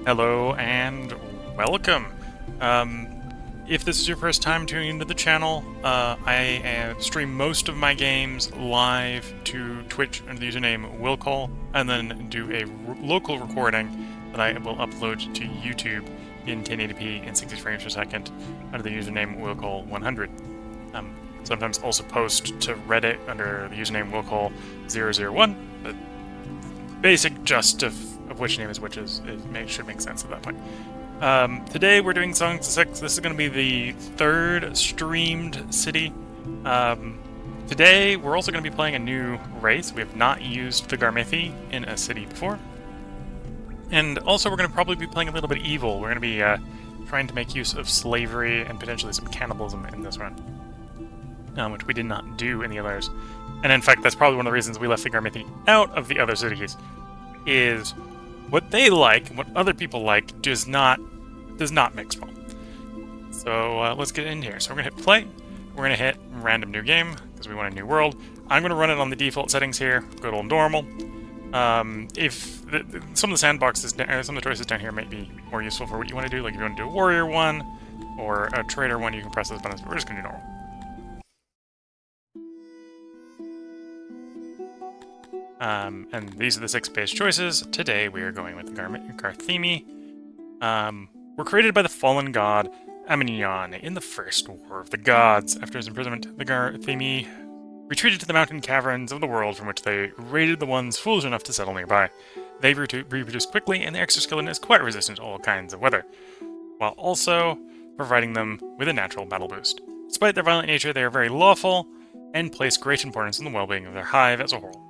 Hello and welcome. Um, if this is your first time tuning into the channel, I stream most of my games live to Twitch under the username willcall, and then do a local recording that I will upload to YouTube in 1080p and 60 frames per second under the username willcall100. Sometimes also post to Reddit under the username willcall001, but basic gist of which name is which should make sense at that point. Today we're doing Songs of Six. This is going to be the third streamed city. Today we're also going to be playing a new race. We have not used the Garthimi in a city before. And also we're going to probably be playing a little bit evil. We're going to be trying to make use of slavery and potentially some cannibalism in this run, which we did not do in the others. And in fact, that's probably one of the reasons we left the Garthimi out of the other cities, is what they like, what other people like, does not mix well. So let's get in here. So we're going to hit play. We're going to hit random new game, because we want a new world. I'm going to run it on the default settings here, good old normal. If some of the sandboxes, some of the choices down here might be more useful for what you want to do, like if you want to do a warrior one, or a trader one, you can press those buttons, but we're just going to do normal. And these are the 6 base choices. Today we are going with Garthimi. We're created by the fallen god Aminion in the First War of the Gods. After his imprisonment, the Garthimi retreated to the mountain caverns of the world, from which they raided the ones foolish enough to settle nearby. They reproduce quickly, and their exoskeleton is quite resistant to all kinds of weather, while also providing them with a natural battle boost. Despite their violent nature, they are very lawful, and place great importance in the well-being of their hive as a whole.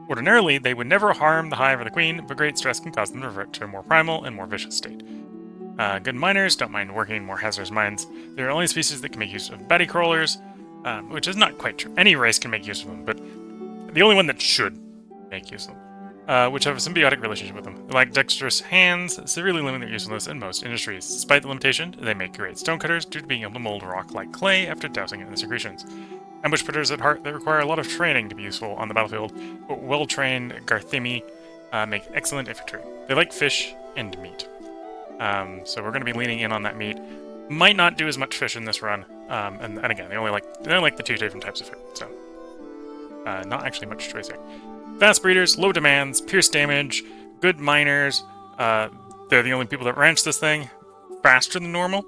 Ordinarily, they would never harm the hive or the queen, but great stress can cause them to revert to a more primal and more vicious state. Good miners don't mind working in more hazardous mines. They're the only species that can make use of batty crawlers, which is not quite true. Any race can make use of them, but the only one that should make use of them, which have a symbiotic relationship with them. They lack dexterous hands, severely limit their usefulness in most industries. Despite the limitation, they make great stonecutters due to being able to mold rock like clay after dousing it in the secretions. Ambush putters at heart, they require a lot of training to be useful on the battlefield, but well-trained Garthimi make excellent infantry. They like fish and meat. So we're going to be leaning in on that meat. Might not do as much fish in this run, and again, they only like the 2 different types of food, so not actually much choice here. Fast breeders, low demands, pierce damage, good miners. They're the only people that ranch this thing faster than normal,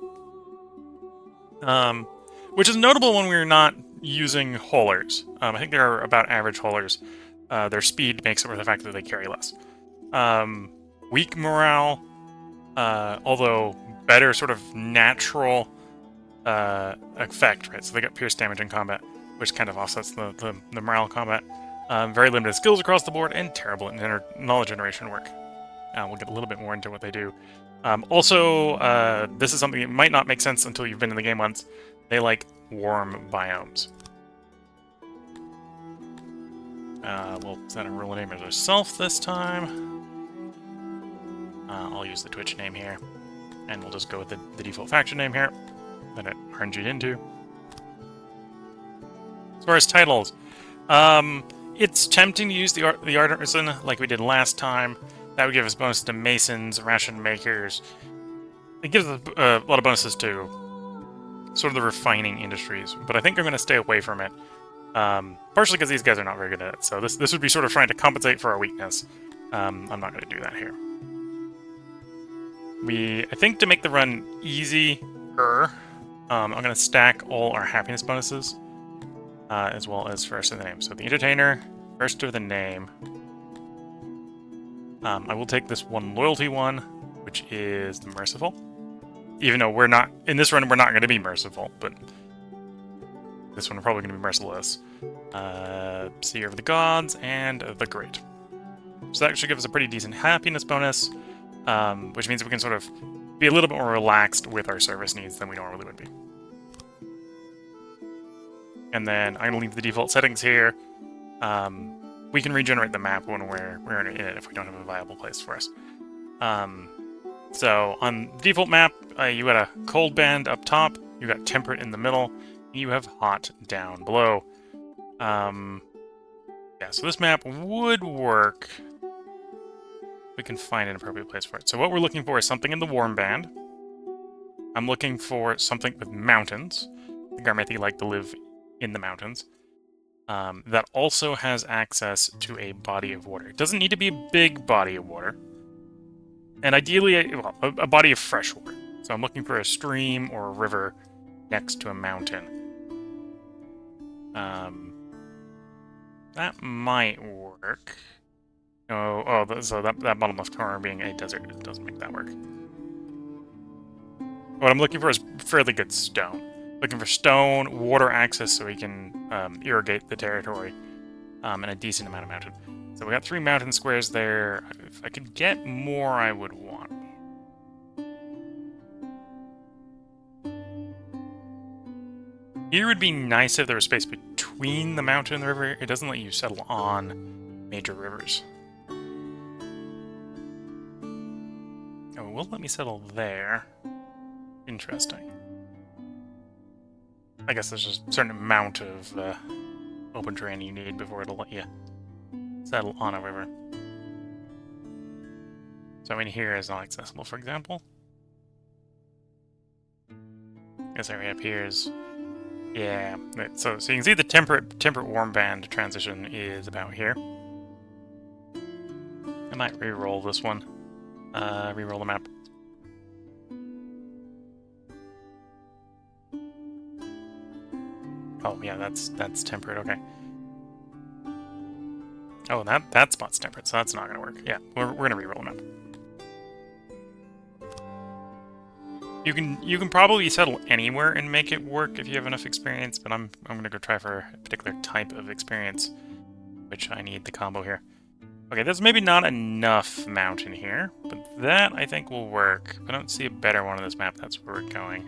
which is notable when we're not using haulers. I think they're about average haulers. Their speed makes up for the fact that they carry less. Weak morale, although better sort of natural effect, right? So they got pierce damage in combat, which kind of offsets the morale in combat. Very limited skills across the board, and terrible in knowledge generation work. We'll get a little bit more into what they do. Also, this is something that might not make sense until you've been in the game once. They like warm biomes. We'll set a rule name as ourself this time. I'll use the Twitch name here, and we'll just go with the default faction name here that it RNG'd into. As far as titles, it's tempting to use the artisan like we did last time. That would give us bonus to masons, ration makers. It gives us a lot of bonuses to sort of the refining industries, but I think I'm going to stay away from it. Partially because these guys are not very good at it, so this would be sort of trying to compensate for our weakness. I'm not going to do that here. I think to make the run easier, I'm going to stack all our happiness bonuses, as well as first of the name. So the entertainer, first of the name. I will take this one loyalty one, which is the merciful. Even though in this run, we're not going to be merciful, but this one we're probably going to be merciless. Seer of the Gods, and the Great. So that should give us a pretty decent happiness bonus, which means we can sort of be a little bit more relaxed with our service needs than we normally would be. And then I'm going to leave the default settings here. We can regenerate the map when we're in it if we don't have a viable place for us. So on the default map, you got a cold band up top, you got temperate in the middle, and you have hot down below. Yeah, so this map would work we can find an appropriate place for it. So what we're looking for is something in the warm band. I'm looking for something with mountains. The Garmethi like to live in the mountains. That also has access to a body of water. It doesn't need to be a big body of water. And ideally, a body of fresh water. So I'm looking for a stream or a river next to a mountain. That might work. So that bottom left corner being a desert, it doesn't make that work. What I'm looking for is fairly good stone. Looking for stone, water access so we can irrigate the territory, and a decent amount of mountain. So we got 3 mountain squares there. If I could get more, I would want. Here would be nice if there was space between the mountain and the river. It doesn't let you settle on major rivers. Oh, it will let me settle there. Interesting. I guess there's just a certain amount of open terrain you need before it'll let you settle on a river. So in here is not accessible, for example. This area up here is... yeah, so you can see the temperate warm band transition is about here. I might re-roll this one. Re-roll the map. Oh yeah, that's temperate. Okay. Oh, that spot's temperate, so that's not gonna work. Yeah, we're gonna re-roll the map. You can probably settle anywhere and make it work if you have enough experience, but I'm gonna go try for a particular type of experience, which I need the combo here. Okay, there's maybe not enough mountain here, but that I think will work. I don't see a better one on this map. That's where we're going.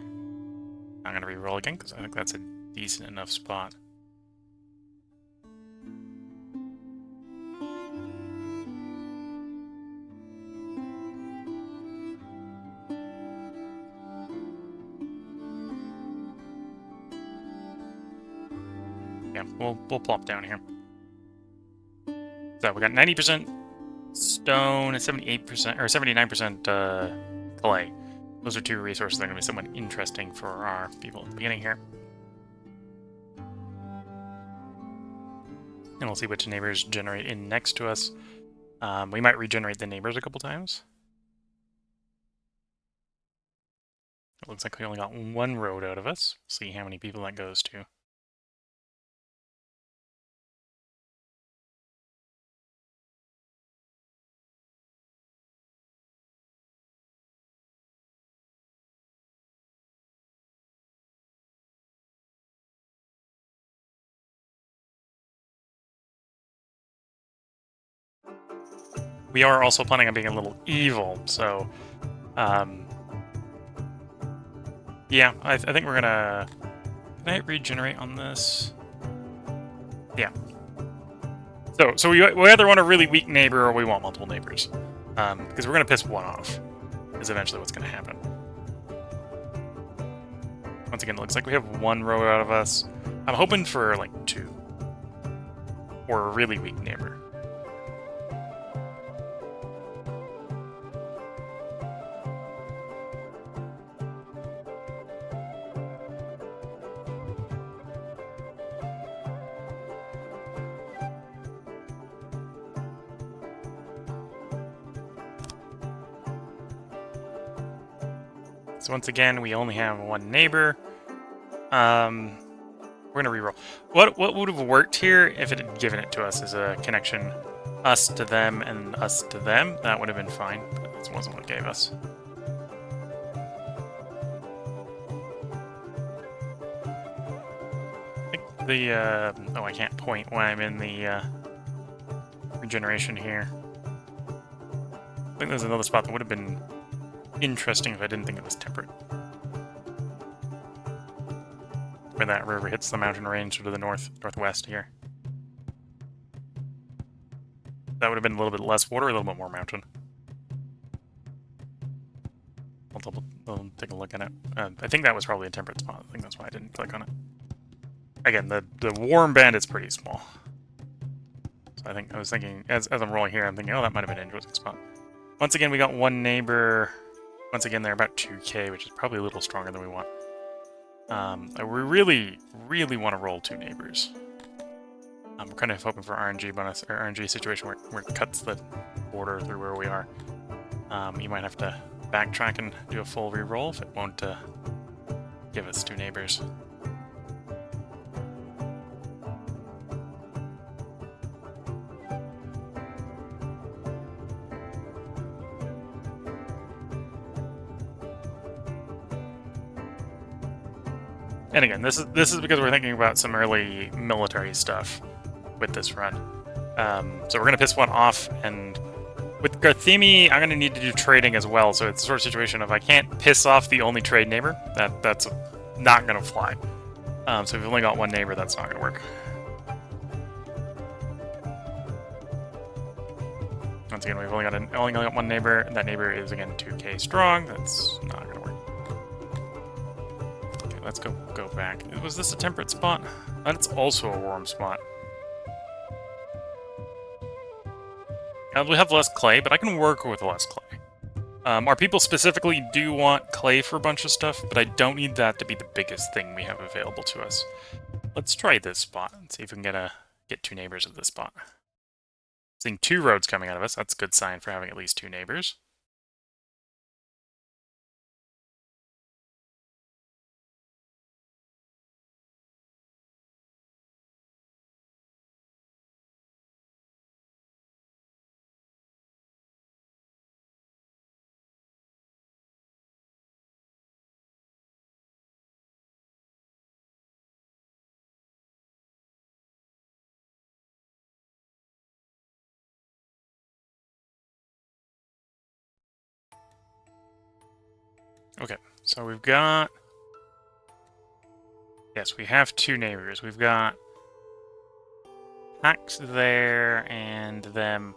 I'm gonna re-roll again because I think that's a decent enough spot. Yeah, we'll plop down here. So we got 90% stone and 78% or 79% clay. Those are 2 resources that are going to be somewhat interesting for our people at the beginning here. And we'll see which neighbors generate in next to us. We might regenerate the neighbors a couple times. It looks like we only got 1 road out of us. We'll see how many people that goes to. We are also planning on being a little evil, so... yeah, I think we're gonna... Can I regenerate on this? Yeah. So we either want a really weak neighbor or we want multiple neighbors. Because we're gonna piss one off, is eventually what's gonna happen. Once again, it looks like we have 1 row out of us. I'm hoping for, like, 2. Or a really weak neighbor. So once again, we only have 1 neighbor. We're gonna reroll. What would have worked here if it had given it to us as a connection, us to them and us to them? That would have been fine, but this wasn't what it gave us. I think the oh, I can't point when I'm in the regeneration here. I think there's another spot that would have been interesting if I didn't think it was temperate. Where that river hits the mountain range to the northwest here. That would have been a little bit less water, a little bit more mountain. I'll take a look at it. I think that was probably a temperate spot. I think that's why I didn't click on it. Again, the warm band is pretty small. So I was thinking, as I'm rolling here, I'm thinking, oh, that might have been an interesting spot. Once again, we got one neighbor. Once again, they're about 2k, which is probably a little stronger than we want. We really, really want to roll 2 neighbors. We're kind of hoping for RNG bonus, or RNG situation where it cuts the border through where we are. You might have to backtrack and do a full reroll if it won't give us 2 neighbors. And again, this is because we're thinking about some early military stuff with this run. So we're gonna piss one off, and with Garthimi, I'm gonna need to do trading as well. So it's the sort of situation of I can't piss off the only trade neighbor. That's not gonna fly. So we've only got one neighbor, that's not gonna work. Once again, we've only got one neighbor, and that neighbor is again 2k strong. That's not gonna work. Okay, let's go back. Was this a temperate spot? And it's also a warm spot. We have less clay, but I can work with less clay. Our people specifically do want clay for a bunch of stuff, but I don't need that to be the biggest thing we have available to us. Let's try this spot and see if we can get 2 neighbors at this spot. Seeing 2 roads coming out of us, that's a good sign for having at least 2 neighbors. Okay, so we've got... Yes, we have 2 neighbors. We've got Pax there and them.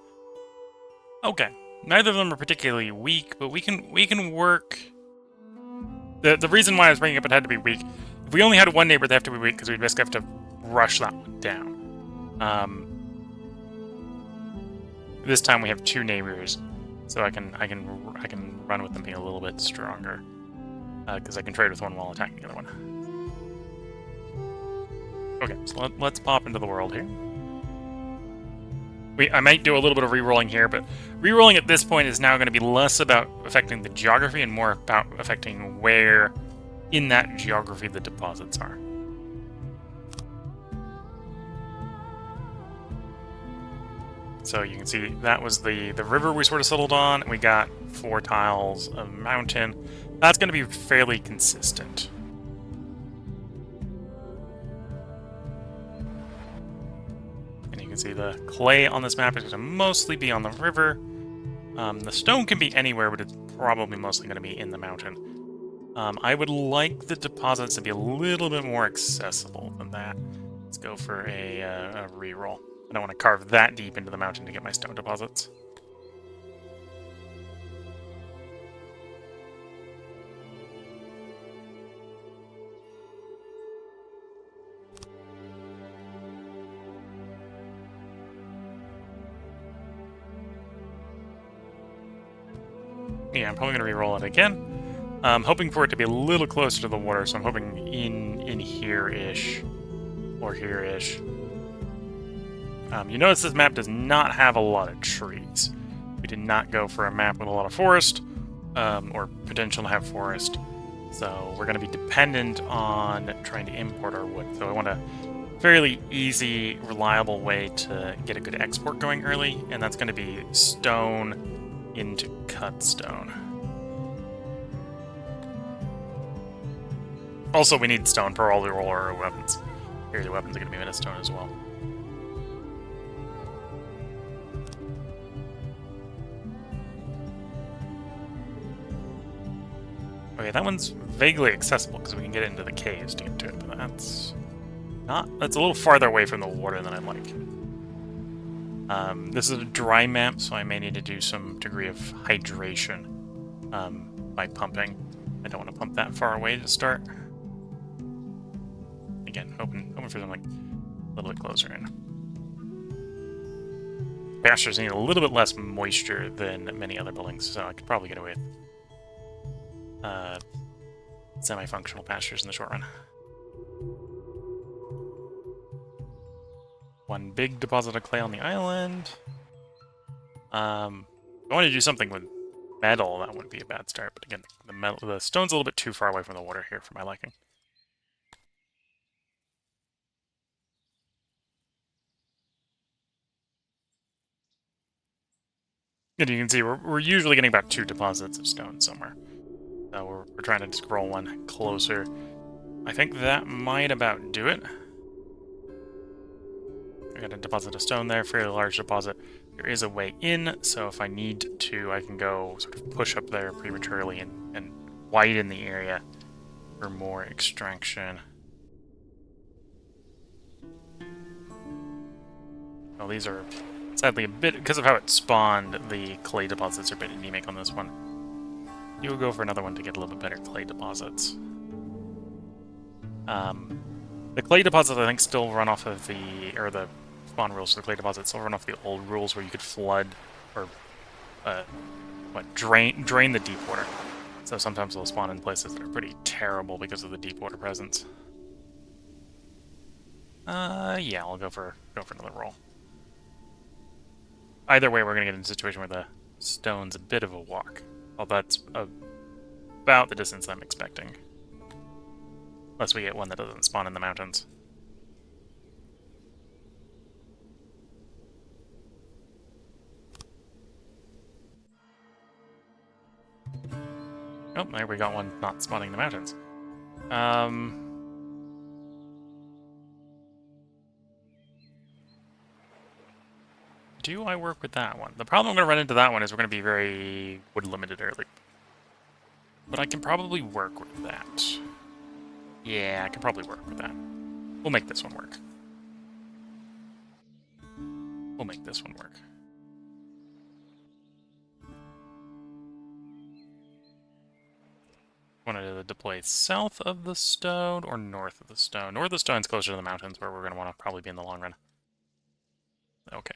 Okay, neither of them are particularly weak, but we can work. The reason why I was bringing up it had to be weak. If we only had one neighbor, they have to be weak because we'd basically have to rush that one down. This time we have 2 neighbors, so I can run with them being a little bit stronger because I can trade with one while attacking the other one. Okay, so let's pop into the world here. I might do a little bit of re-rolling here, but re-rolling at this point is now going to be less about affecting the geography and more about affecting where in that geography the deposits are. So you can see that was the river we sort of settled on, and we got 4 tiles of mountain. That's going to be fairly consistent. And you can see the clay on this map is going to mostly be on the river. The stone can be anywhere, but it's probably mostly going to be in the mountain. I would like the deposits to be a little bit more accessible than that. Let's go for a reroll. I don't want to carve that deep into the mountain to get my stone deposits. Yeah, I'm probably going to reroll it again. I'm hoping for it to be a little closer to the water, so I'm hoping in here-ish, or here-ish. You notice this map does not have a lot of trees. We did not go for a map with a lot of forest, or potential to have forest. So we're going to be dependent on trying to import our wood. So I want a fairly easy, reliable way to get a good export going early, and that's going to be stone into cut stone. Also, we need stone for all the roller weapons. Here, the weapons are going to be made of stone as well. Okay, that one's vaguely accessible because we can get into the caves to get to it, but that's a little farther away from the water than I'd like. This is a dry map, so I may need to do some degree of hydration by pumping. I don't want to pump that far away to start. Again, hoping for something a little bit closer in. pastures need a little bit less moisture than many other buildings, so I could probably get away with semi-functional pastures in the short run. One big deposit of clay on the island. I want to do something with metal. That wouldn't be a bad start, but again, the stone's a little bit too far away from the water here for my liking. And you can see we're usually getting about 2 deposits of stone somewhere. So we're trying to just roll one closer. I think that might about do it. I got a deposit of stone there, fairly large deposit. There is a way in, so if I need to, I can go sort of push up there prematurely and widen the area for more extraction. Well, these are sadly a bit, because of how it spawned, the clay deposits are a bit anemic on this one. You'll go for another one to get a little bit better clay deposits. The clay deposits, I think, still run off of the spawn rules for the clay deposits still run off the old rules where you could flood or drain the deep water. So sometimes they'll spawn in places that are pretty terrible because of the deep water presence. Yeah, I'll go for another roll. Either way, we're gonna get in a situation where the stone's a bit of a walk. Well, that's about the distance I'm expecting. Unless we get one that doesn't spawn in the mountains. Oh, there we got one not spawning in the mountains. Do I work with that one? The problem I'm going to run into that one is we're going to be very wood limited early. But I can probably work with that. Yeah, I can probably work with that. We'll make this one work. We'll make this one work. Want to deploy south of the stone or north of the stone? North of the stone's closer to the mountains, where we're going to want to probably be in the long run. Okay.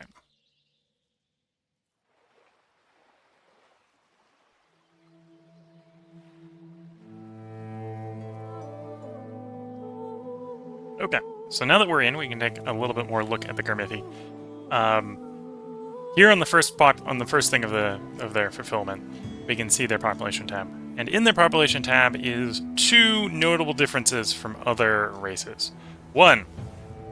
Okay, so now that we're in, we can take a little bit more look at the Garthimi. Here on the first thing of their fulfillment, we can see their population tab, and in their population tab is 2 notable differences from other races. One,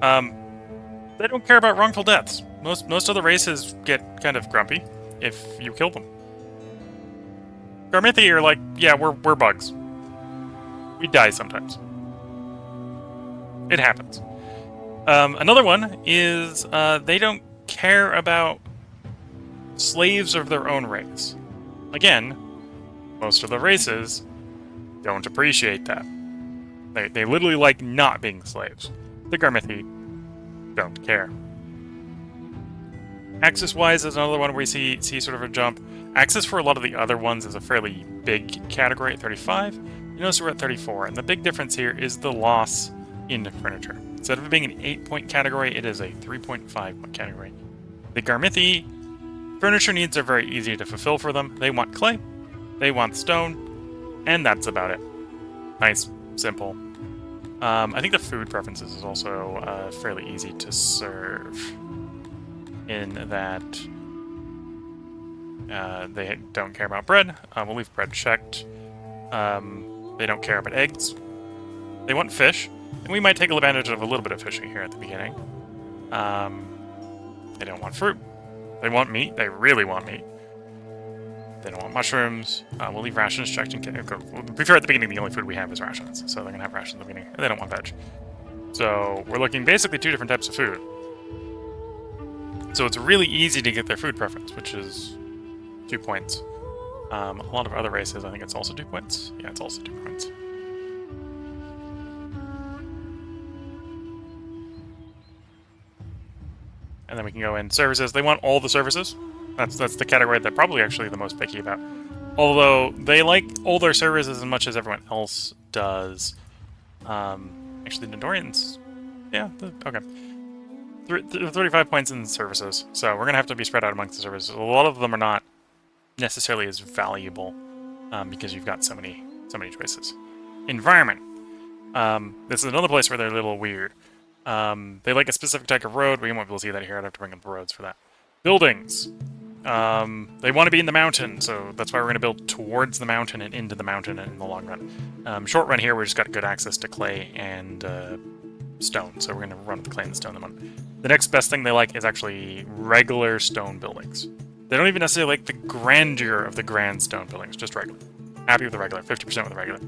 they don't care about wrongful deaths. Most other races get kind of grumpy if you kill them. Garthimi are like, yeah, we're bugs. We die sometimes. It happens. Another one is they don't care about slaves of their own race. Again, most of the races don't appreciate that. They literally like not being slaves. The Garthimi don't care. Axis-wise is another one where we see sort of a jump. Axis for a lot of the other ones is a fairly big category at 35. You notice we're at 34, and the big difference here is the loss in furniture. Instead of it being an 8-point category, it is a 3.5-point category. The Garthimi, furniture needs are very easy to fulfill for them. They want clay, they want stone, and that's about it. Nice, simple. I think the food preferences is also fairly easy to serve, in that they don't care about bread. We'll leave bread checked. They don't care about eggs. They want fish. And we might take advantage of a little bit of fishing here at the beginning. They don't want fruit. They want meat. They really want meat. They don't want mushrooms. We'll leave rations checked. To be fair, at the beginning, the only food we have is rations. So they're going to have rations at the beginning. They don't want veg. So we're looking basically 2 different types of food. So it's really easy to get their food preference, which is 2 points. A lot of other races, I think it's also 2 points. Yeah, it's also 2 points. And then we can go in services. They want all the services. That's the category they're probably actually the most picky about. Although they like all their services as much as everyone else does. Actually, Dondorians. Yeah, okay. 35 points in services, so we're going to have to be spread out amongst the services. A lot of them are not necessarily as valuable because you've got so many choices. Environment. This is another place where they're a little weird. They like a specific type of road. We won't be able to see that here. I'd have to bring up the roads for that. Buildings. They want to be in the mountain, so that's why we're going to build towards the mountain and into the mountain in the long run. Short run here, we just got good access to clay and stone, so we're going to run with the clay and the stone. The next best thing they like is actually regular stone buildings. They don't even necessarily like the grandeur of the grand stone buildings, just regular. Happy with the regular, 50% with the regular.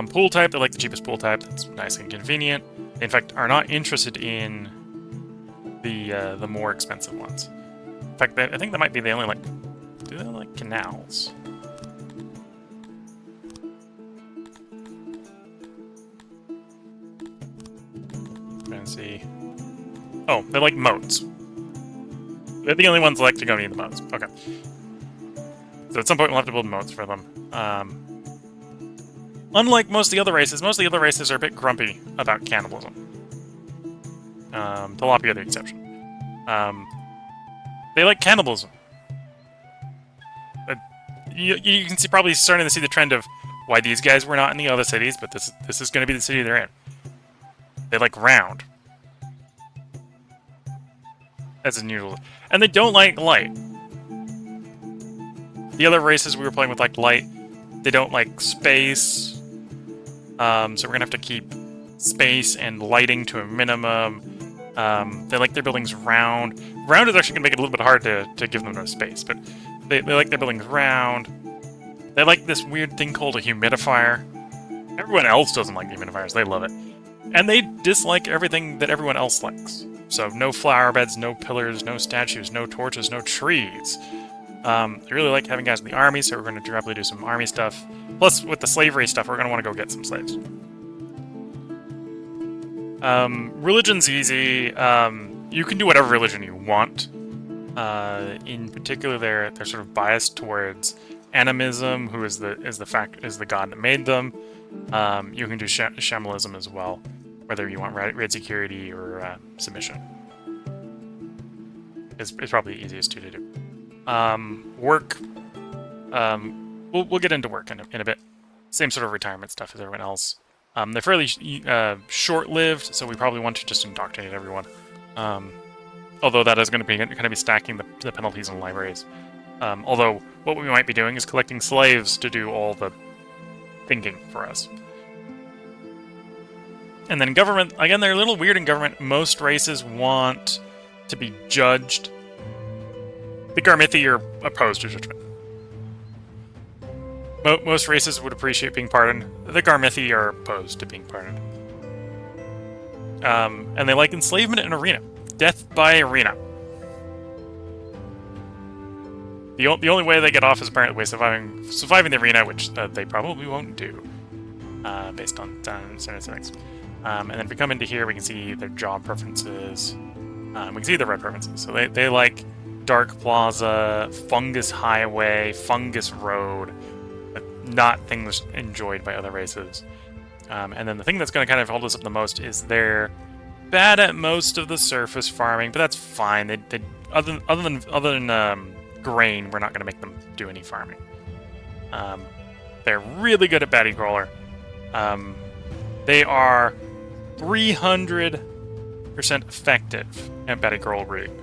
Pool type, they like the cheapest pool type. That's nice and convenient. They, in fact, are not interested in the more expensive ones. In fact, I think that might be they only like... Do they like canals? Trying to see... Oh, they like moats. They're the only ones that like to go near the moats. Okay. So at some point we'll have to build moats for them. Unlike most of the other races are a bit grumpy about cannibalism. Tilapia the exception. They like cannibalism. You can see probably starting to see the trend of why these guys were not in the other cities, but this is going to be the city they're in. They like round. As unusual. And they don't like light. The other races we were playing with like light. They don't like space. So we're going to have to keep space and lighting to a minimum. They like their buildings round. Round is actually going to make it a little bit hard to give them no space, but they like their buildings round. They like this weird thing called a humidifier. Everyone else doesn't like humidifiers. They love it. And they dislike everything that everyone else likes. So no flower beds, no pillars, no statues, no torches, no trees. They really like having guys in the army, so we're going to probably do some army stuff. Plus, with the slavery stuff, we're going to want to go get some slaves. Religion's easy. You can do whatever religion you want. In particular, they're sort of biased towards animism, who is the god that made them. You can do shamanism as well, whether you want raid security or submission. It's probably the easiest two to do. Work. We'll get into work in a bit. Same sort of retirement stuff as everyone else. They're fairly short-lived, so we probably want to just indoctrinate everyone. Although that is going to be stacking the penalties in libraries. Although what we might be doing is collecting slaves to do all the thinking for us. And then government, again, they're a little weird in government. Most races want to be judged. The Garthimi are opposed to judgment. Most races would appreciate being pardoned. The Garthimi are opposed to being pardoned. And they like enslavement in arena. Death by arena. The only way they get off is apparently by surviving the arena, which they probably won't do, based on certain. And then if we come into here, we can see their job preferences. We can see their red preferences. So they like Dark Plaza, Fungus Highway, Fungus Road, but not things enjoyed by other races. And then the thing that's going to kind of hold us up the most is they're bad at most of the surface farming, but that's fine. They other than grain, we're not going to make them do any farming. They're really good at Batty Crawler. They are 300% effective at Batty Crawler breeding.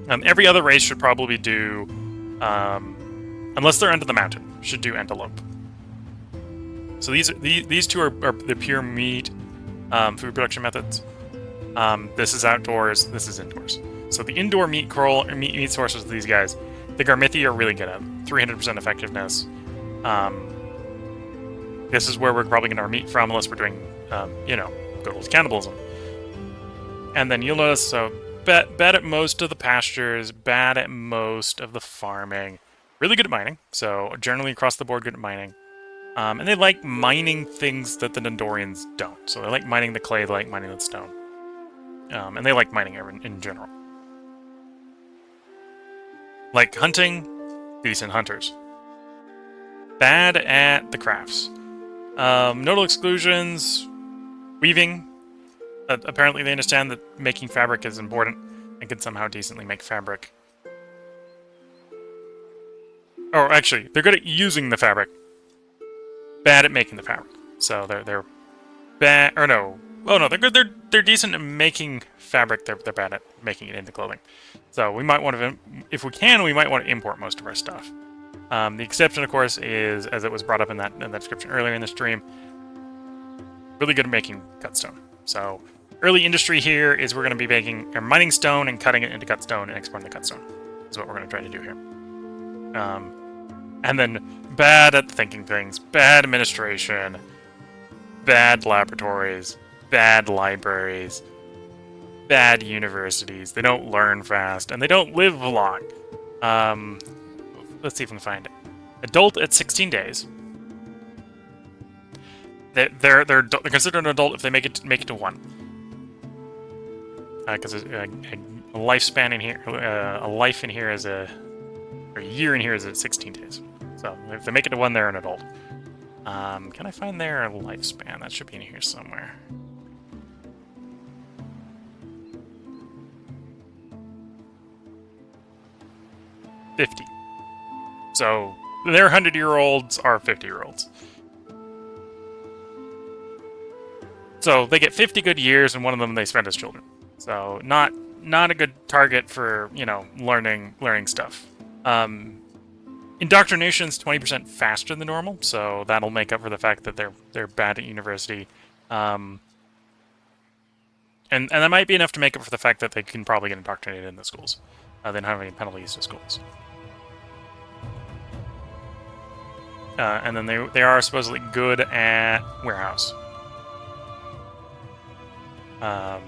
Every other race should probably do, unless they're under the mountain, should do antelope. So these two are the pure meat food production methods. This is outdoors, this is indoors. So the indoor meat sources of these guys, the Garthimi are really good at 300% effectiveness. This is where we're probably getting our meat from, unless we're doing, good old cannibalism. And then you'll notice, so bad at most of the pastures, bad at most of the farming, really good at mining. So generally across the board, good at mining. And they like mining things that the Dondorians don't. So they like mining the clay, they like mining the stone. And they like mining in general. Like hunting, decent hunters. Bad at the crafts. Notable exclusions, weaving. Apparently they understand that making fabric is important and can somehow decently make fabric. Oh, actually, they're good at using the fabric. Bad at making the fabric. So they're bad, or no. Oh no, they're good. They're decent at making fabric. They're bad at making it into clothing. So we might want to, if we can, we might want to import most of our stuff. The exception, of course, is, as it was brought up in that description earlier in the stream, really good at making cutstone. So early industry here is we're going to be making or mining stone and cutting it into cutstone and exporting the cutstone. Is what we're going to try to do here. And then bad at thinking things, bad administration, bad laboratories, bad libraries, bad universities. They don't learn fast, and they don't live long. Let's see if we can find it. Adult at 16 days. They're considered an adult if they make it to 1. Because a lifespan in here, a life in here is or a year in here is at 16 days. So if they make it to 1, they're an adult. Can I find their lifespan? That should be in here somewhere. $50. So their 100-year-olds are 50-year-olds. So they get 50 good years, and one of them they spend as children. So not a good target for, you know, learning stuff. Indoctrination's 20% faster than normal, so that'll make up for the fact that they're bad at university. And that might be enough to make up for the fact that they can probably get indoctrinated in the schools. They don't have any penalties to schools. And then they are supposedly good at warehouse. I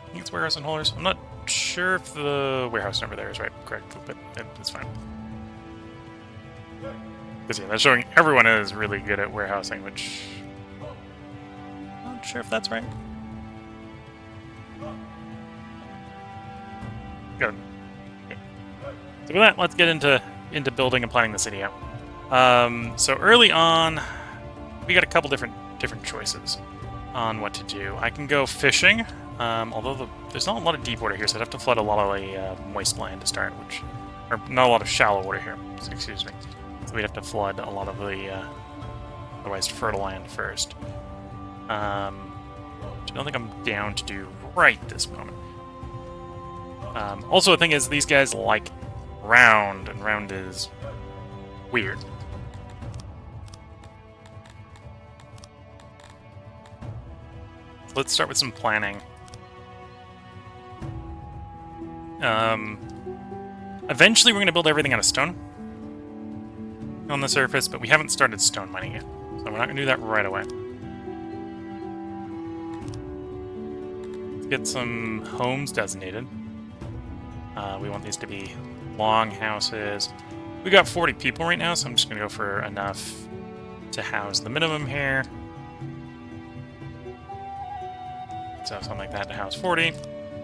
think it's warehouse and haulers. I'm not sure if the warehouse number there is correct, but it's fine. Because yeah, that's showing everyone is really good at warehousing, which I'm not sure if that's right. Good. Okay. So with that, let's get into building and planning the city out. So early on, we got a couple different choices on what to do. I can go fishing, although there's not a lot of deep water here, so I'd have to flood a lot of the moist land to start, or not a lot of shallow water here, excuse me. So we'd have to flood a lot of the otherwise fertile land first. Which I don't think I'm down to do right this moment. Also, the thing is, these guys like round, and round is weird. Let's start with some planning. Eventually we're going to build everything out of stone on the surface, but we haven't started stone mining yet, so we're not going to do that right away. Let's get some homes designated. We want these to be long houses. We got 40 people right now, so I'm just going to go for enough to house the minimum here. So something like that to house 40,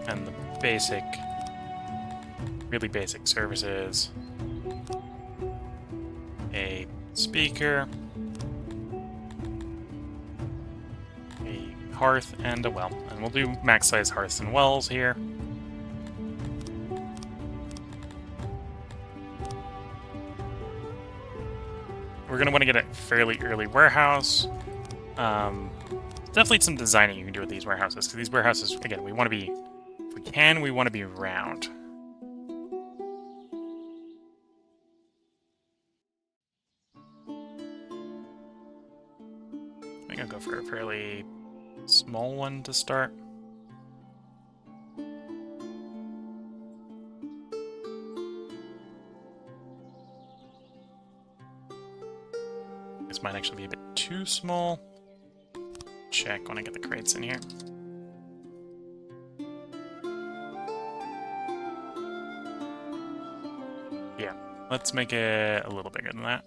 and the basic, really basic services. A speaker, a hearth, and a well. And we'll do max size hearths and wells here. We're going to want to get a fairly early warehouse. Definitely some designing you can do with these warehouses, because these warehouses, again, we want to be, if we can, we want to be round. I think I'll go for a fairly small one to start. This might actually be a bit too small. Check when I get the crates in here. Yeah, let's make it a little bigger than that.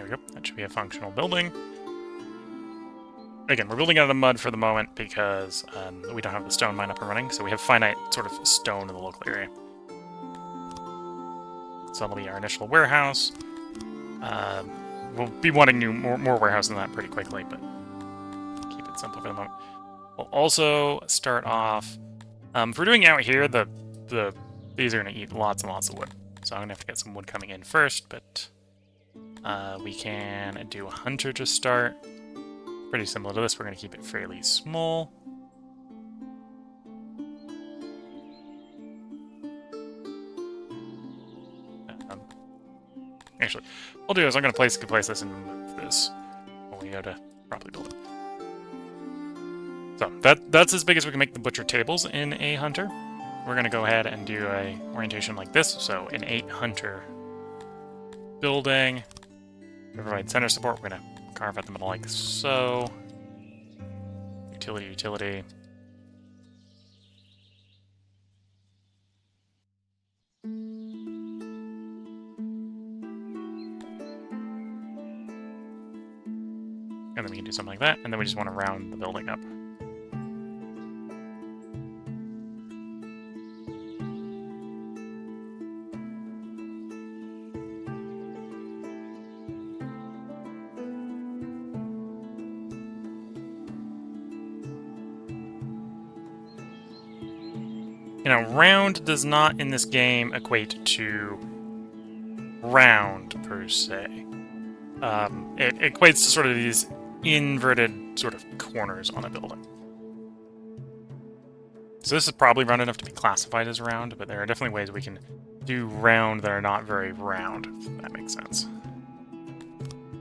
we go. That should be a functional building. Again, we're building out of the mud for the moment because we don't have the stone mine up and running, so we have finite sort of stone in the local area. So that'll be our initial warehouse. We'll be wanting more warehouse than that pretty quickly, but keep it simple for the moment. We'll also start off... if we're doing out here, these are going to eat lots and lots of wood. So I'm going to have to get some wood coming in first, but we can do a hunter to start. Pretty similar to this, we're going to keep it fairly small. Actually, what I'll do is I'm going to place this and move this when we go to properly build it. So that's as big as we can make the butcher tables in a hunter. We're going to go ahead and do a orientation like this. So an 8 hunter building. To provide center support, we're going to carve out the middle like so. Utility. And then we can do something like that, and then we just want to round the building up. You know, round does not in this game equate to round per se. It equates to sort of these inverted sort of corners on a building. So this is probably round enough to be classified as round, but there are definitely ways we can do round that are not very round, if that makes sense.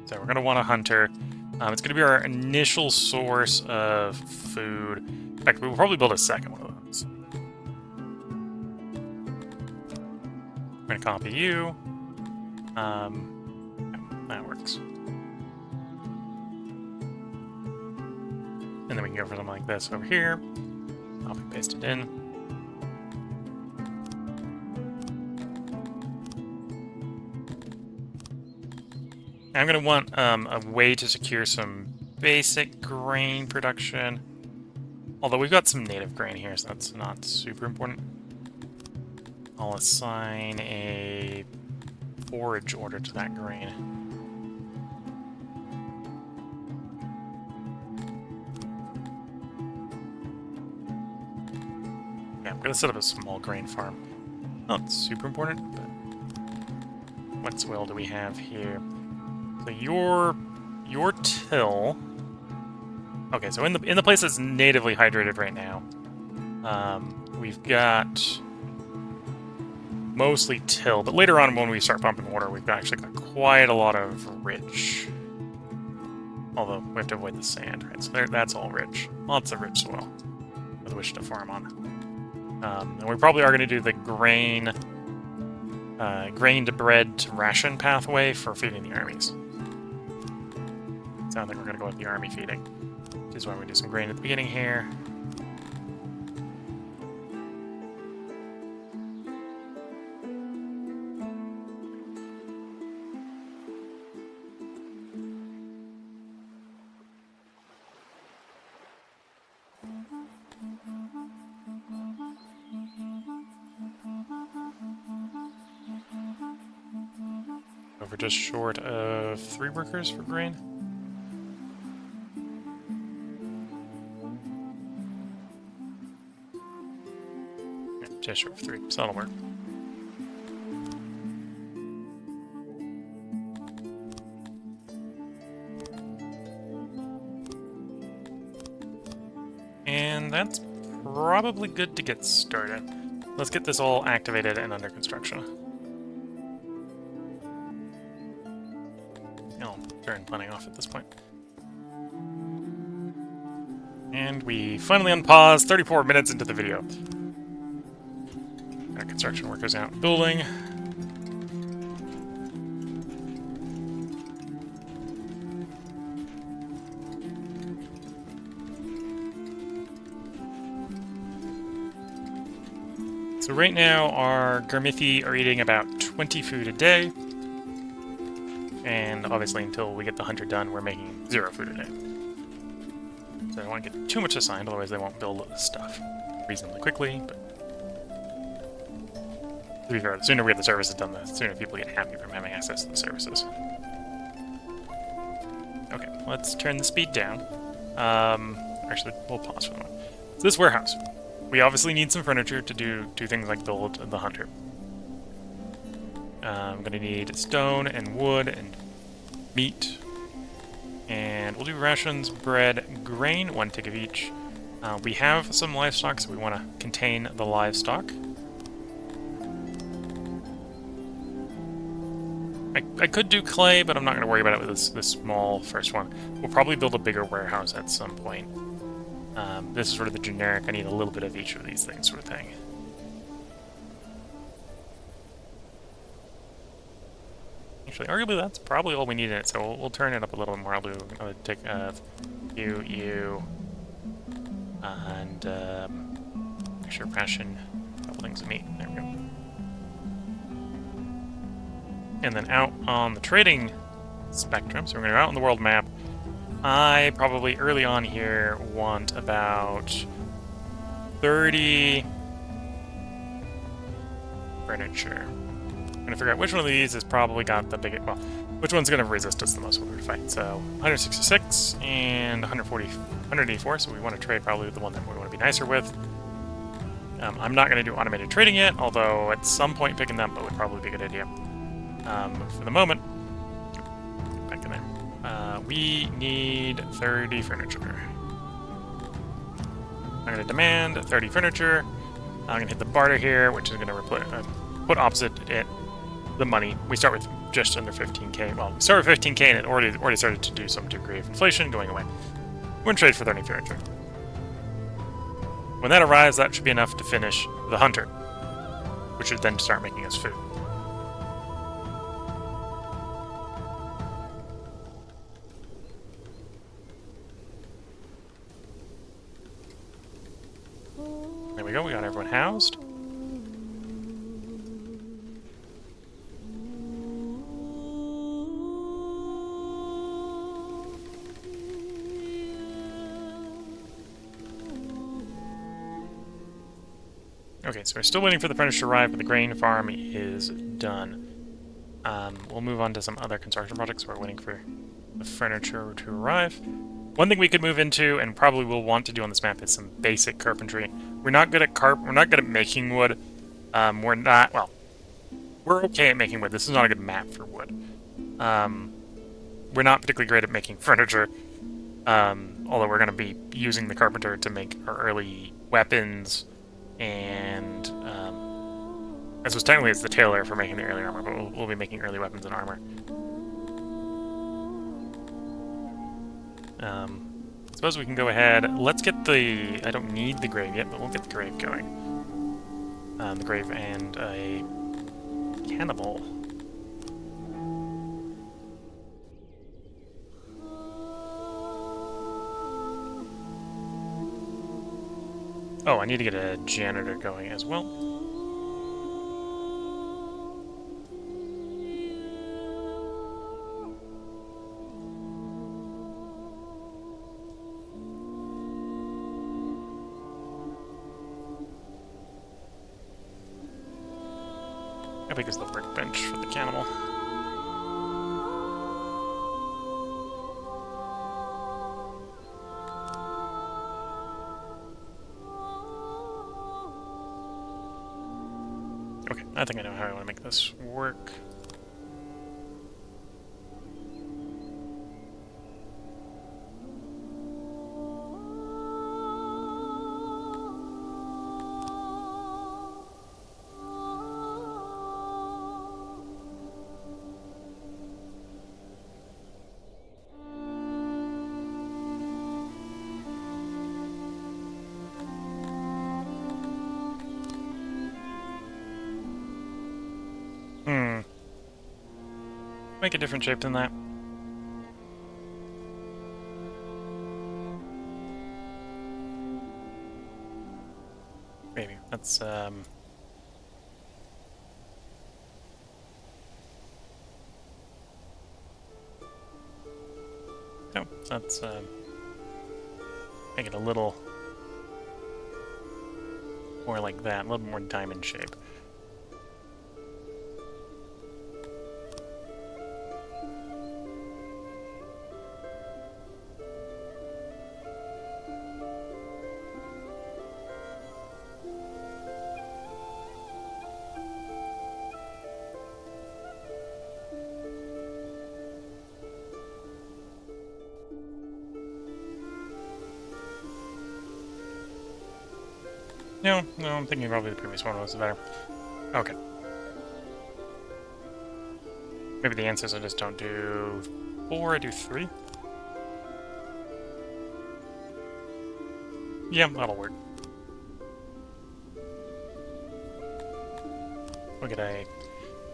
So we're going to want a hunter. It's going to be our initial source of food. In fact, we'll probably build a second one of those. We're going to copy you. That works. And then we can go for something like this over here. Copy paste it in. I'm going to want a way to secure some basic grain production. Although we've got some native grain here, so that's not super important. I'll assign a forage order to that grain. Yeah, I'm going to set up a small grain farm. Not super important, but what soil do we have here? So your till. Okay, so in the place that's natively hydrated right now, we've got mostly till, but later on when we start pumping water, we've actually got quite a lot of ridge. Although we have to avoid the sand, right? So that's all ridge. Lots of rich soil with which to farm on. And we probably are going to do the grain to bread to ration pathway for feeding the armies. So I think we're going to go with the army feeding, which is why we do some grain at the beginning here. We're just short of 3 workers for grain. Yeah, just short of 3, so that'll work. And that's probably good to get started. Let's get this all activated and under construction. Turn planning off at this point. And we finally unpause 34 minutes into the video. Our construction workers out building. So right now our Garthimi are eating about 20 food a day. And obviously, until we get the hunter done, we're making 0 food a day. So I don't want to get too much assigned, otherwise they won't build stuff reasonably quickly. But to be fair, the sooner we get the services done, the sooner people get happy from having access to the services. Okay, let's turn the speed down. Actually, we'll pause for a moment. So this warehouse. We obviously need some furniture to do things like build the hunter. I'm going to need stone and wood and meat. And we'll do rations, bread, grain, 1 tick of each. We have some livestock, so we want to contain the livestock. I could do clay, but I'm not going to worry about it with this small first one. We'll probably build a bigger warehouse at some point. This is sort of the generic, I need a little bit of each of these things sort of thing. Actually, arguably that's probably all we need in it, so we'll turn it up a little bit more. I'll take you, and make sure ration a couple things of meat. There we go. And then out on the trading spectrum, so we're going to go out on the world map. I probably early on here want about 30 furniture. I'm going to figure out which one of these has probably got the biggest, well, which one's going to resist us the most when we fight. So 166 and 184, so we want to trade probably with the one that we want to be nicer with. I'm not going to do automated trading yet, although at some point picking them would probably be a good idea. For the moment, back in there. We need 30 furniture. I'm going to demand 30 furniture. I'm going to hit the barter here, which is going to put opposite it the money. We start with just under 15k. Well, we start with 15k and it already started to do some degree of inflation going away. We're going to trade for 30 furniture. When that arrives, that should be enough to finish the hunter, which should then start making us food. There we go, we got everyone housed. Okay, so we're still waiting for the furniture to arrive, but the grain farm is done. We'll move on to some other construction projects. We're waiting for the furniture to arrive. One thing we could move into, and probably will want to do on this map, is some basic carpentry. We're not good at we're not good at making wood. We're okay at making wood. This is not a good map for wood. We're not particularly great at making furniture, although we're going to be using the carpenter to make our early weapons, and as was technically it's the tailor for making the early armor, but we'll be making early weapons and armor. Suppose we can go ahead. Let's get the... I don't need the grave yet, but we'll get the grave going. The grave and a cannibal. Oh, I need to get a janitor going as well. How big is the workbench for the cannibal? Okay, I think I know how I want to make this work. Make a different shape than that. Maybe. That's, No, let's make it a little more like that, a little more diamond shape. No, I'm thinking probably the previous one was better. Okay. Maybe the answers I just don't do 4, I do 3? Yeah, that'll work. We'll get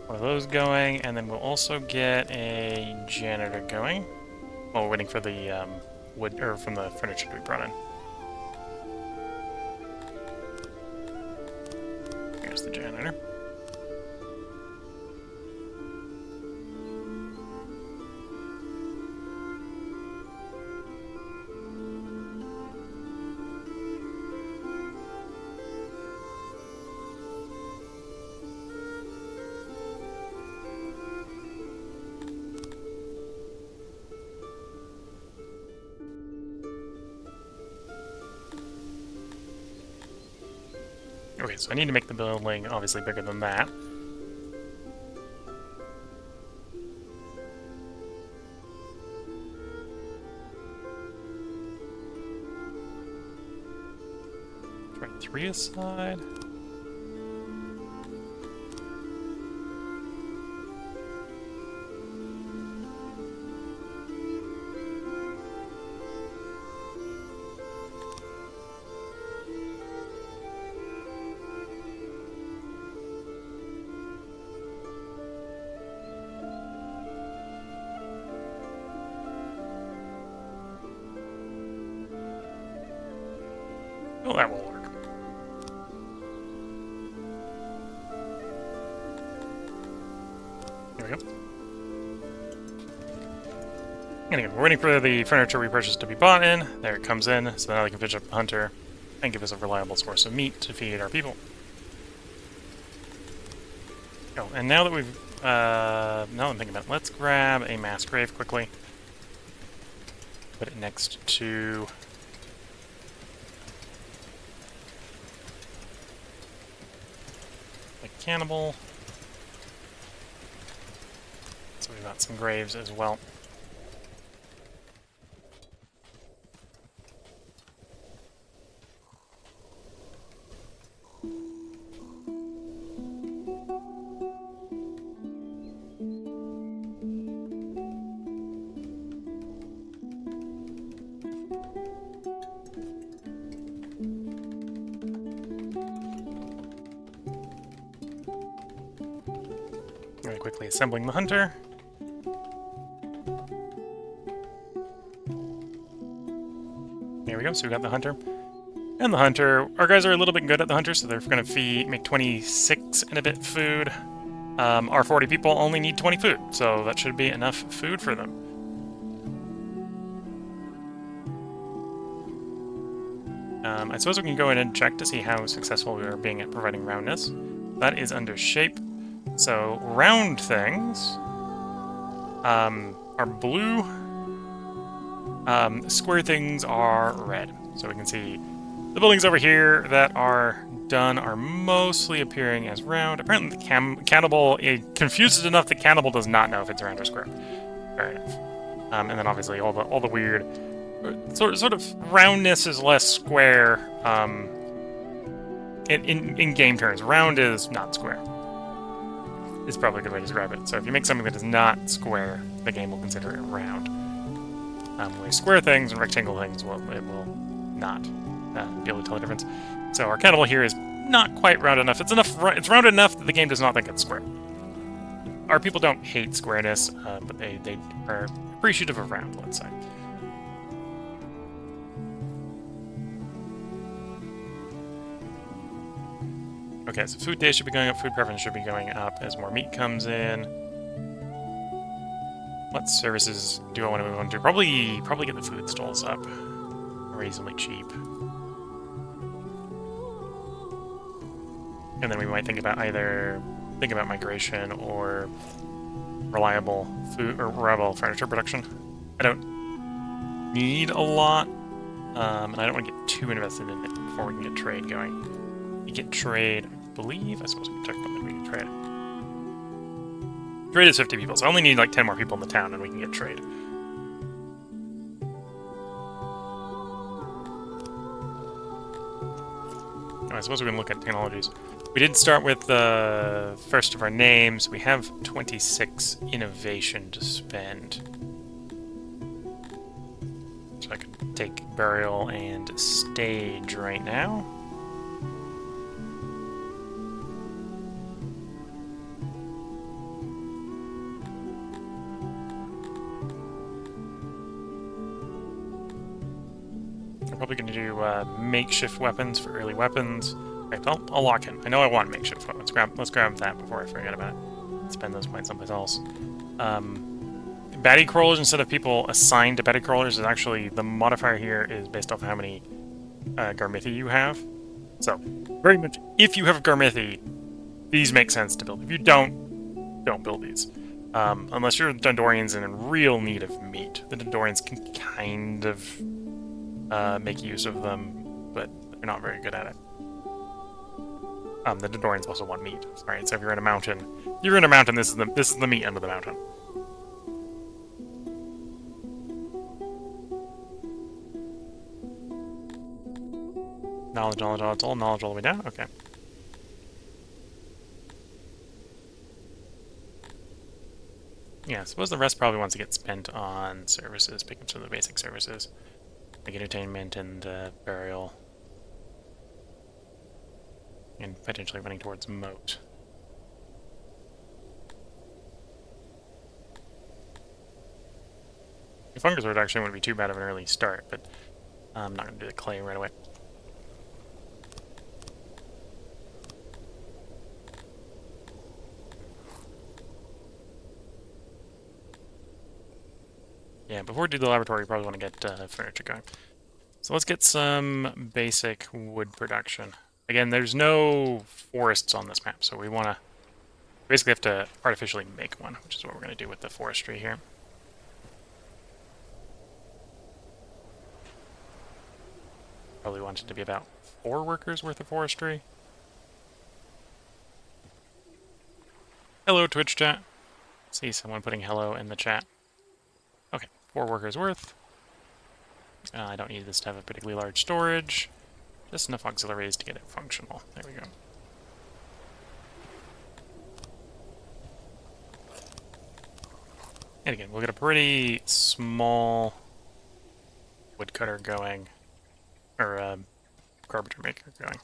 one of those going, and then we'll also get a janitor going while we're waiting for the wood, or from the furniture to be brought in. Here's the janitor. Okay, so I need to make the building obviously bigger than that. Try 3 aside. Well, that will work. There we go. And again, we're waiting for the furniture we purchased to be bought in. There it comes in, so now they can finish up the hunter and give us a reliable source of meat to feed our people. Oh, and now that we've, now that I'm thinking about it, let's grab a mass grave quickly. Put it next to the cannibal. So we've got some graves as well. Very quickly assembling the hunter. There we go, so we got the hunter. And the hunter, our guys are a little bit good at the hunter, so they're going to make 26 and a bit food. Our 40 people only need 20 food, so that should be enough food for them. I suppose we can go in and check to see how successful we are being at providing roundness. That is under shape. So round things are blue. Square things are red. So we can see the buildings over here that are done are mostly appearing as round. Apparently the cannibal is confused enough that cannibal does not know if it's round or square. Fair enough. And then obviously all the weird sort of roundness is less square. In game terms, round is not square. Is probably a good way to describe it. So if you make something that is not square, the game will consider it round. Whereas square things and rectangle things, it will not be able to tell the difference. So our cannibal here is not quite round enough. It's round enough that the game does not think it's square. Our people don't hate squareness, but they are appreciative of round, let's say. Okay, so food day should be going up, food preference should be going up as more meat comes in. What services do I want to move on to? Probably get the food stalls up. Reasonably cheap. And then we might think about migration or reliable food or reliable furniture production. I don't need a lot, and I don't want to get too invested in it before we can get trade going. We get trade, I believe. I suppose we can check when we get trade. Trade is 50 people, so I only need like 10 more people in the town, and we can get trade. I suppose we can look at technologies. We did start with the first of our names. We have 26 innovation to spend. So I could take burial and stage right now. I'm probably going to do makeshift weapons for early weapons. Okay, I'll lock in. I know I want makeshift weapons. Let's grab that before I forget about it. Spend those points someplace else. Baddie crawlers instead of people assigned to baddie crawlers is actually, the modifier here is based off how many Garmithi you have. So, very much, if you have Garmithi, these make sense to build. If you don't build these. Unless you're Dondorians and in real need of meat. The Dondorians can kind of make use of them, but they're not very good at it. The Dondorians also want meat. Alright, so if you're in a mountain, this is the meat end of the mountain. Knowledge, it's all knowledge all the way down? Okay. Yeah, I suppose the rest probably wants to get spent on services, pick up some of the basic services. Like entertainment and burial. And potentially running towards moat. The fungus word actually wouldn't be too bad of an early start, but I'm not going to do the clay right away. Yeah, before we do the laboratory, we probably want to get furniture going. So let's get some basic wood production. Again, there's no forests on this map, so we want to basically have to artificially make one, which is what we're going to do with the forestry here. Probably want it to be about 4 workers worth of forestry. Hello, Twitch chat. See someone putting hello in the chat. Okay, 4 workers worth. I don't need this to have a particularly large storage. Just enough auxiliaries to get it functional. There we go. And again, we'll get a pretty small woodcutter going, or carpenter maker going.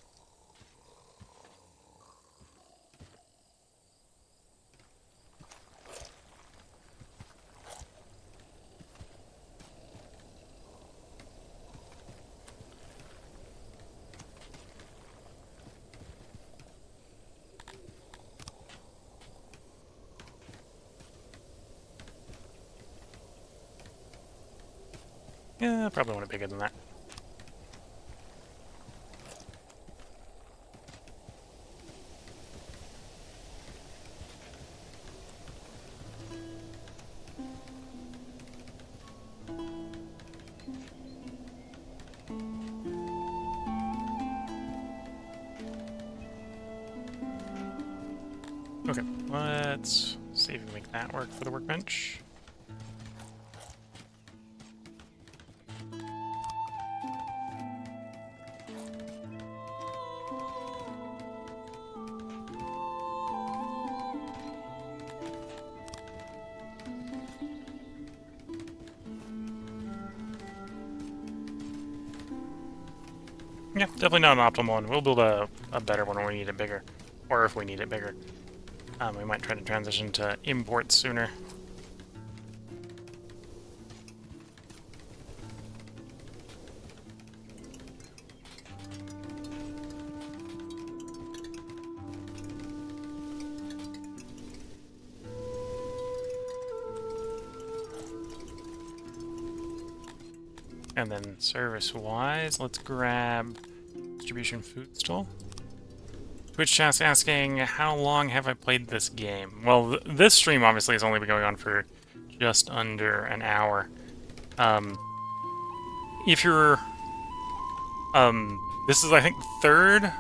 Yeah, probably want it bigger than that. Okay, let's see if we can make that work for the workbench. Yeah, definitely not an optimal one. We'll build a better one when we need it bigger. Or if we need it bigger. We might try to transition to imports sooner. And then service-wise, let's grab distribution food stall. Twitch chat's asking, how long have I played this game? Well, this stream obviously has only been going on for just under an hour. If you're... this is, I think, the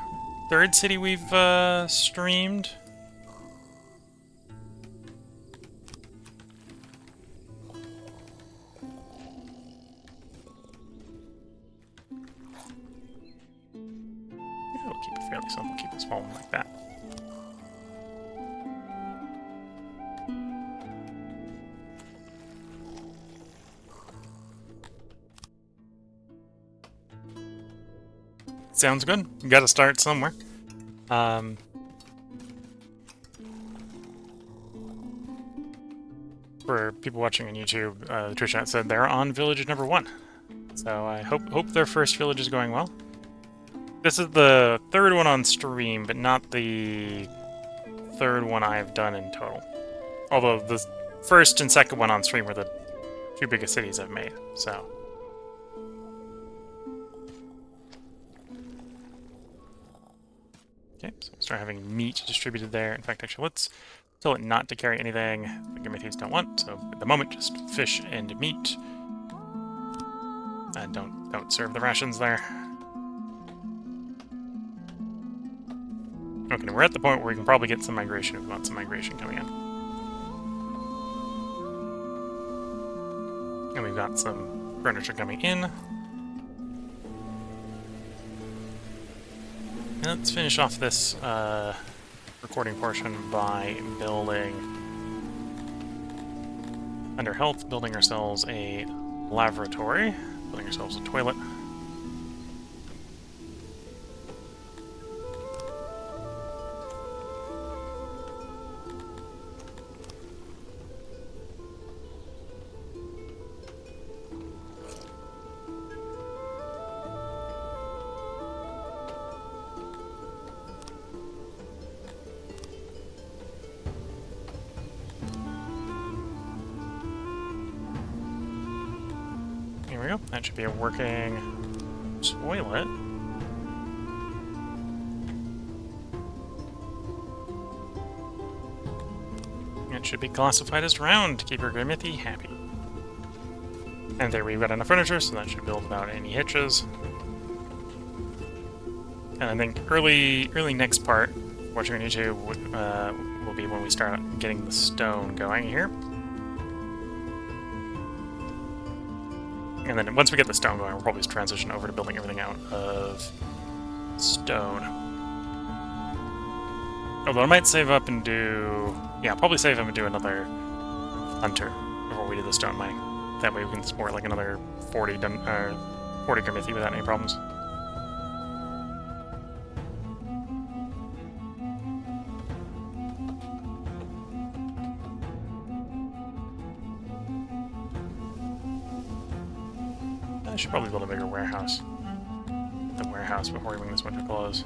third city we've streamed. Yeah, we'll keep it fairly simple, keep it small like that. Sounds good. You gotta start somewhere. For people watching on YouTube, Trishat said they're on village number 1. So I hope their first village is going well. This is the third one on stream, but not the third one I've done in total. Although the first and second one on stream were the 2 biggest cities I've made, so... Okay, so we'll start having meat distributed there. In fact, actually, let's tell it not to carry anything the Garmithians don't want. So at the moment, just fish and meat. And don't serve the rations there. Okay, we're at the point where we can probably get some migration if we want some migration coming in. And we've got some furniture coming in. Let's finish off this recording portion by building, under health, building ourselves a lavatory, building ourselves a toilet. Here we go. That should be a working toilet. It should be classified as round to keep your Garmithi happy. And there we've got enough furniture, so that should build without any hitches. And I think early next part, watching on YouTube, will be when we start getting the stone going here. And then once we get the stone going, we'll probably transition over to building everything out of stone. Although I might save up and do... Yeah, I'll probably save up and do another hunter before we do the stone mining. That way we can support like another 40 Garmithi without any problems. I should probably build a bigger warehouse. The warehouse before we bring this winter close.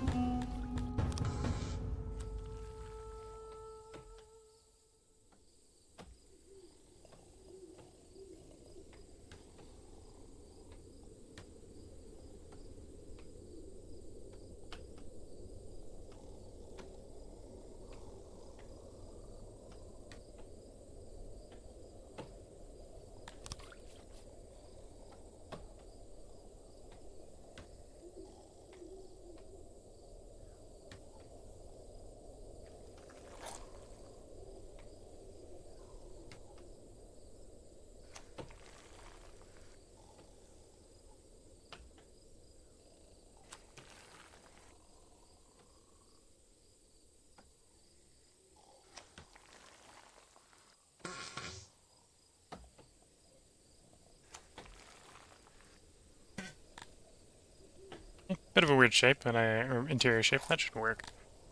Bit of a weird shape, or interior shape. That should work.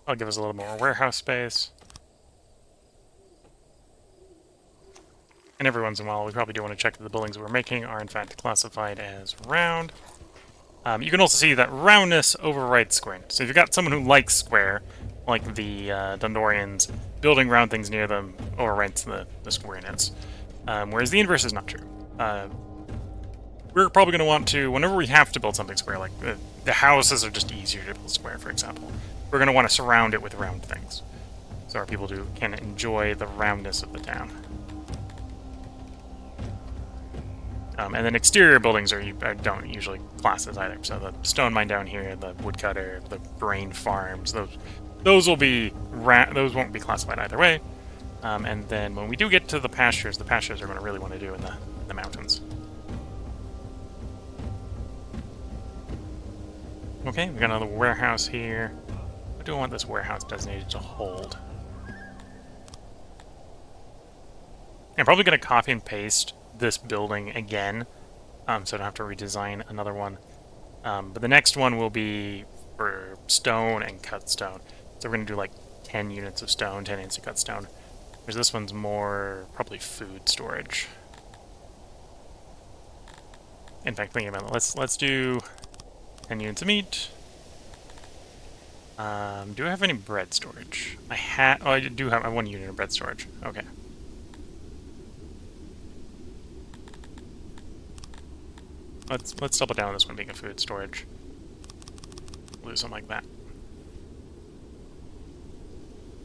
That'll give us a little more warehouse space. And every once in a while, we probably do want to check that the buildings we're making are in fact classified as round. You can also see that roundness overrides squareness. So if you've got someone who likes square, like the Dondorians, building round things near them overrides the squareness. Whereas the inverse is not true. we're probably going to want to, whenever we have to build something square, like the houses are just easier to build square, for example, we're going to want to surround it with round things, so our people can enjoy the roundness of the town. And then exterior buildings don't usually class as either. So the stone mine down here, the woodcutter, the grain farms, those won't be classified either way. And then when we do get to the pastures are going to really want to do in the mountains. Okay, we got another warehouse here. What do I want this warehouse designated to hold? I'm probably going to copy and paste this building again, so I don't have to redesign another one. But the next one will be for stone and cut stone. So we're going to do like 10 units of stone, 10 units of cut stone. Whereas this one's more probably food storage. In fact, thinking about it, let's do 10 units of meat. Do I have any bread storage? I do have 1 unit of bread storage. Okay. Let's double down on this one being a food storage. We'll do something like that.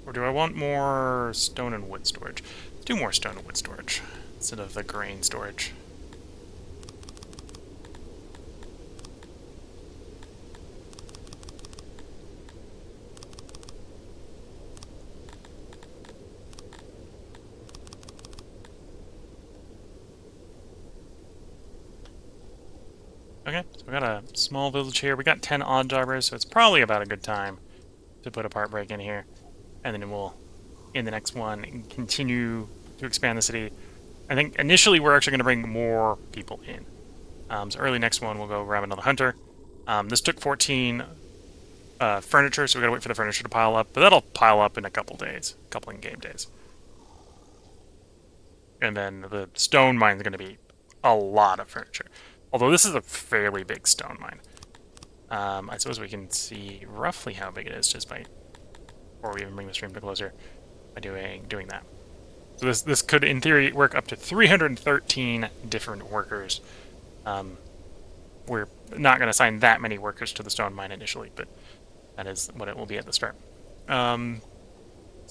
Or do I want more stone and wood storage? Let's do more stone and wood storage instead of the grain storage. Okay, so we got a small village here. We got 10 odd jobbers, so it's probably about a good time to put a part break in here. And then we'll, in the next one, continue to expand the city. I think initially we're actually going to bring more people in. So early next one, we'll go grab another hunter. This took 14 furniture, so we got to wait for the furniture to pile up. But that'll pile up in a couple in-game days. And then the stone mine is going to be a lot of furniture. Although this is a fairly big stone mine. I suppose we can see roughly how big it is just by, before we even bring the stream to closer, by doing that. So this could, in theory, work up to 313 different workers. We're not going to assign that many workers to the stone mine initially, but that is what it will be at the start. So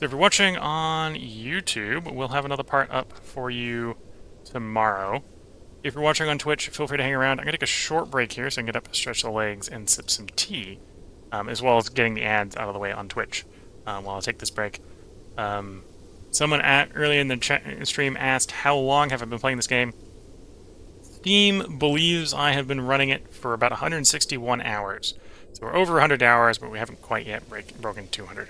if you're watching on YouTube, we'll have another part up for you tomorrow. If you're watching on Twitch, feel free to hang around. I'm going to take a short break here so I can get up, stretch the legs, and sip some tea, as well as getting the ads out of the way on Twitch while I take this break. Someone earlier in the stream asked, how long have I been playing this game? Steam believes I have been running it for about 161 hours. So we're over 100 hours, but we haven't quite yet broken 200.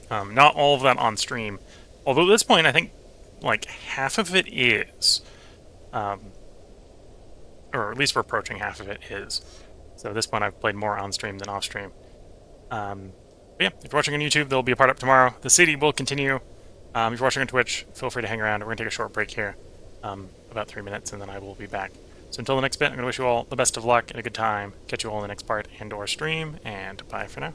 Not all of that on stream. Although at this point, I think like half of it is. Or at least we're approaching half of it is. So at this point I've played more on stream than off stream. But yeah, if you're watching on YouTube, there'll be a part up tomorrow. The city will continue. If you're watching on Twitch, feel free to hang around. We're going to take a short break here, about 3 minutes, and then I will be back. So until the next bit, I'm going to wish you all the best of luck and a good time. Catch you all in the next part and/or stream, and bye for now.